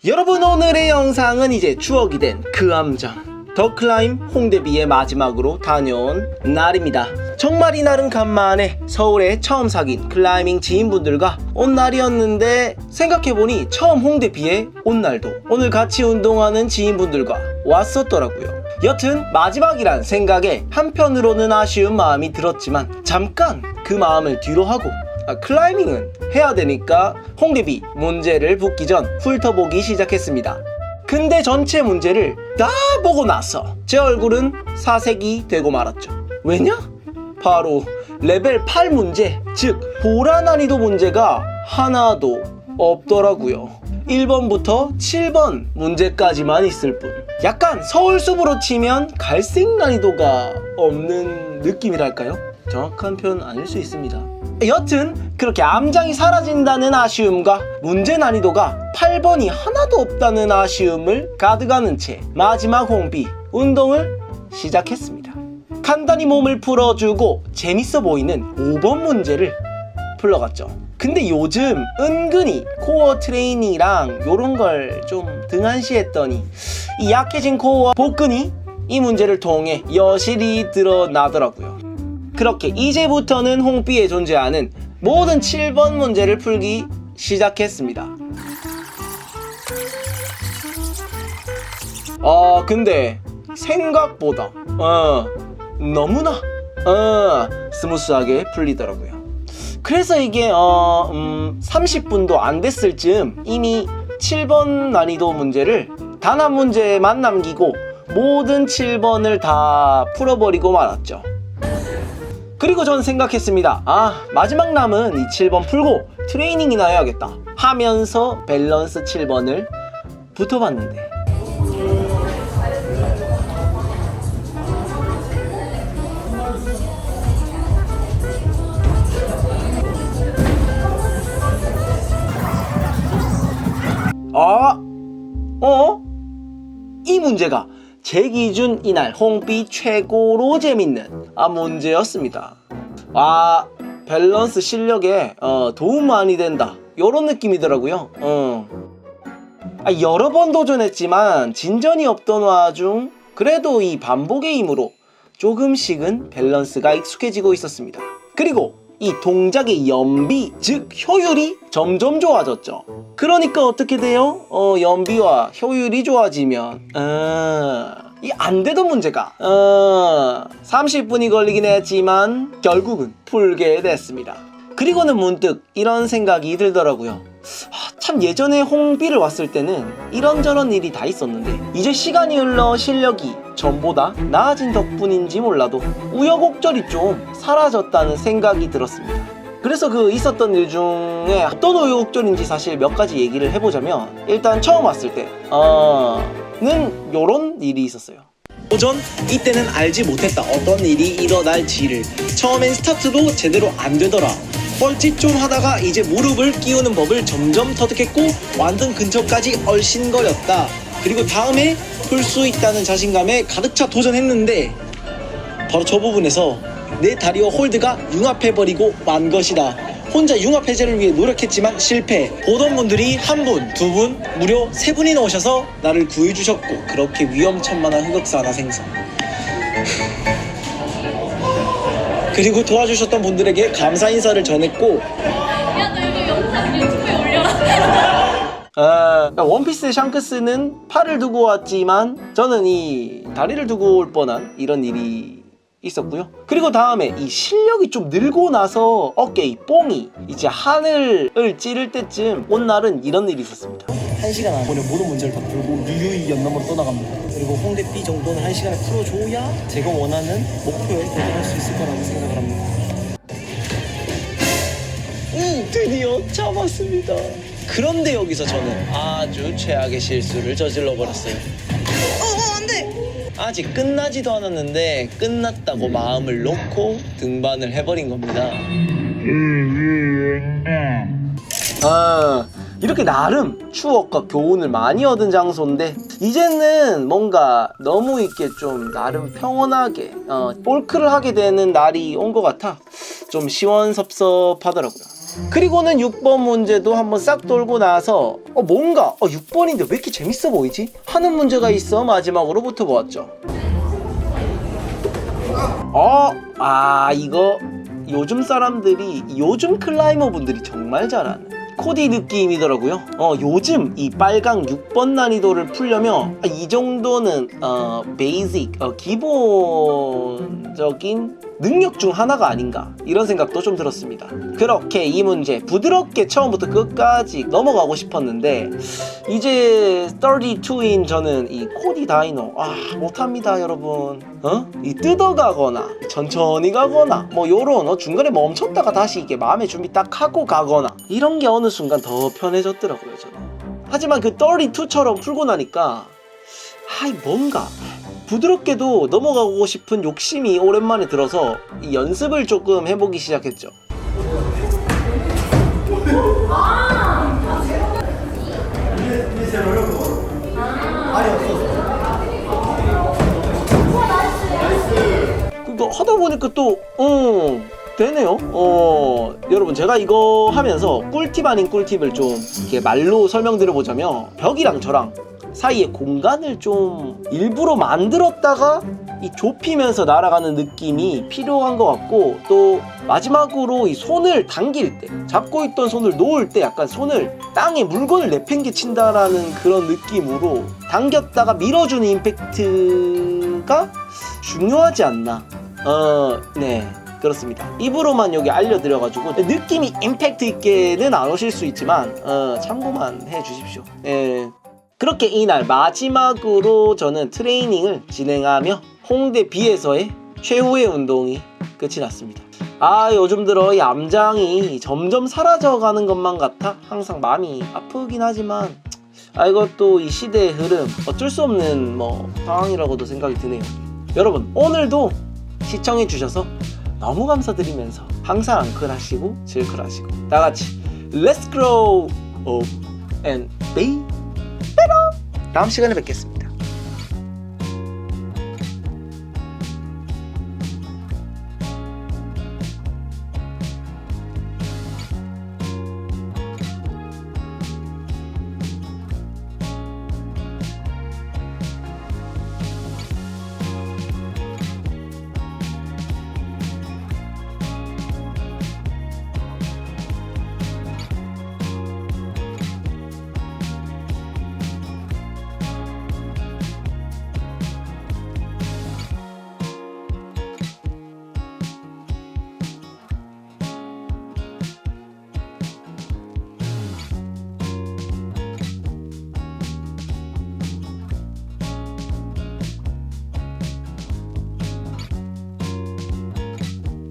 여러분, 오늘의 영상은 이제 추억이 된 그 함정 더 클라임 홍대비의 마지막으로 다녀온 날입니다. 정말 이날은 간만에 서울에 처음 사귄 클라이밍 지인분들과 온 날이었는데, 생각해보니 처음 홍대비에 온 날도 오늘 같이 운동하는 지인분들과 왔었더라고요. 여튼 마지막이란 생각에 한편으로는 아쉬운 마음이 들었지만 잠깐 그 마음을 뒤로 하고 클라이밍은 해야 되니까 홍대비 문제를 붙기 전 훑어보기 시작했습니다. 근데 전체 문제를 다 보고 나서 제 얼굴은 사색이 되고 말았죠. 왜냐? 바로 레벨 8 문제, 즉 보라 난이도 문제가 하나도 없더라고요. 1번부터 7번 문제까지만 있을 뿐. 약간 서울숲으로 치면 갈색 난이도가 없는 느낌이랄까요? 정확한 표현 아닐 수 있습니다. 여튼 그렇게 암장이 사라진다는 아쉬움과 문제 난이도가 8번이 하나도 없다는 아쉬움을 가득하는 채 마지막 홍비 운동을 시작했습니다. 간단히 몸을 풀어주고 재밌어 보이는 5번 문제를 풀러갔죠. 근데 요즘 은근히 코어 트레이닝이랑 요런 걸 좀 등한시했더니 이 약해진 코어와 복근이 이 문제를 통해 여실히 드러나더라고요. 그렇게 이제부터는 홍비에 존재하는 모든 7번 문제를 풀기 시작했습니다. 근데 생각보다 너무나 스무스하게 풀리더라고요. 그래서 이게 30분도 안 됐을 즈음 이미 7번 난이도 문제를 단 한 문제만 남기고 모든 7번을 다 풀어버리고 말았죠. 그리고 전 생각했습니다. 마지막 남은 이 7번 풀고 트레이닝이나 해야겠다 하면서 밸런스 7번을 붙어봤는데, 이 문제가 제 기준 이날 홍비 최고로 재밌는 문제였습니다. 밸런스 실력에 도움 많이 된다 요런 느낌이더라고요. 여러 번 도전했지만 진전이 없던 와중 그래도 이 반복의 힘으로 조금씩은 밸런스가 익숙해지고 있었습니다. 그리고 이 동작의 연비, 즉 효율이 점점 좋아졌죠. 그러니까 어떻게 돼요? 연비와 효율이 좋아지면 이 안 되던 문제가 30분이 걸리긴 했지만 결국은 풀게 됐습니다. 그리고는 문득 이런 생각이 들더라고요. 참 예전에 홍비를 왔을 때는 이런저런 일이 다 있었는데 이제 시간이 흘러 실력이 전보다 나아진 덕분인지 몰라도 우여곡절이 좀 사라졌다는 생각이 들었습니다. 그래서 그 있었던 일 중에 어떤 우여곡절인지 사실 몇 가지 얘기를 해보자면, 일단 처음 왔을 때는 요런 일이 있었어요. 오전 이때는 알지 못했다 어떤 일이 일어날지를. 처음엔 스타트도 제대로 안 되더라. 뻘짓 좀 하다가 이제 무릎을 끼우는 법을 점점 터득했고 완등 근처까지 얼씬거렸다. 그리고 다음에 풀 수 있다는 자신감에 가득 차 도전했는데 바로 저 부분에서 내 다리와 홀드가 융합해버리고 만 것이다. 혼자 융합 해제를 위해 노력했지만 실패. 보던 분들이 한 분, 두 분, 무려 세 분이나 오셔서 나를 구해주셨고 그렇게 위험천만한 흑역사 하나 생성. 그리고 도와주셨던 분들에게 감사 인사를 전했고, 야, 너 이거 영상 유튜브에 올려라. 원피스의 샹크스는 팔을 두고 왔지만 저는 이 다리를 두고 올 뻔한 이런 일이 있었고요. 그리고 다음에 이 실력이 좀 늘고 나서 어깨 이 뽕이 이제 하늘을 찌를 때쯤 온 날은 이런 일이 있었습니다. 1시간 안에 모든 문제를 다 풀고 유유히 연남으로 떠나갑니다. 그리고 홍대비 정도는 1시간에 풀어줘야 제가 원하는 목표에 도달할 수 있을 거라고 생각을 합니다. 드디어 잡았습니다. 그런데 여기서 저는 아주 최악의 실수를 저질러 버렸어요. 안돼! 아직 끝나지도 않았는데 끝났다고 마음을 놓고 등반을 해버린 겁니다. 이렇게 나름 추억과 교훈을 많이 얻은 장소인데 이제는 뭔가 너무 이렇게 좀 나름 평온하게 볼크를 하게 되는 날이 온 것 같아 좀 시원섭섭하더라고요. 그리고는 6번 문제도 한번 싹 돌고 나서 뭔가 6번인데 왜 이렇게 재밌어 보이지? 하는 문제가 있어 마지막으로 붙어보았죠. 이거 요즘 사람들이, 요즘 클라이머 분들이 정말 잘하는 코디 느낌이더라고요. 요즘 이 빨강 6번 난이도를 풀려면 이 정도는 베이직, 기본적인 능력 중 하나가 아닌가, 이런 생각도 좀 들었습니다. 그렇게 이 문제 부드럽게 처음부터 끝까지 넘어가고 싶었는데, 이제 32인 저는 이 코디 다이노 못합니다 여러분. 이 뜯어가거나 천천히 가거나 뭐 요런 중간에 멈췄다가 다시 이게 마음의 준비 딱 하고 가거나, 이런 게 어느 순간 더 편해졌더라고요 저는. 하지만 그 32처럼 풀고 나니까 뭔가 부드럽게도 넘어가고 싶은 욕심이 오랜만에 들어서 이 연습을 조금 해보기 시작했죠. 그거 하다 보니까 또 되네요. 여러분, 제가 이거 하면서 꿀팁 아닌 꿀팁을 좀 이렇게 말로 설명드려보자면, 벽이랑 저랑 사이에 공간을 좀 일부러 만들었다가 이 좁히면서 날아가는 느낌이 필요한 것 같고, 또 마지막으로 이 손을 당길 때, 잡고 있던 손을 놓을 때 약간 손을 땅에 물건을 내팽개친다라는 그런 느낌으로 당겼다가 밀어주는 임팩트가 중요하지 않나. 네, 그렇습니다. 입으로만 여기 알려드려가지고 느낌이 임팩트 있게는 안 오실 수 있지만 참고만 해주십시오. 그렇게 이날 마지막으로 저는 트레이닝을 진행하며 홍대 B에서의 최후의 운동이 끝이 났습니다. 요즘 들어 이 암장이 점점 사라져가는 것만 같아 항상 마음이 아프긴 하지만, 이것도 이 시대의 흐름, 어쩔 수 없는 상황이라고도 생각이 드네요. 여러분, 오늘도 시청해주셔서 너무 감사드리면서 항상 앙클하시고 질클하시고 다같이 Let's grow up and be better. 다음 시간에 뵙겠습니다.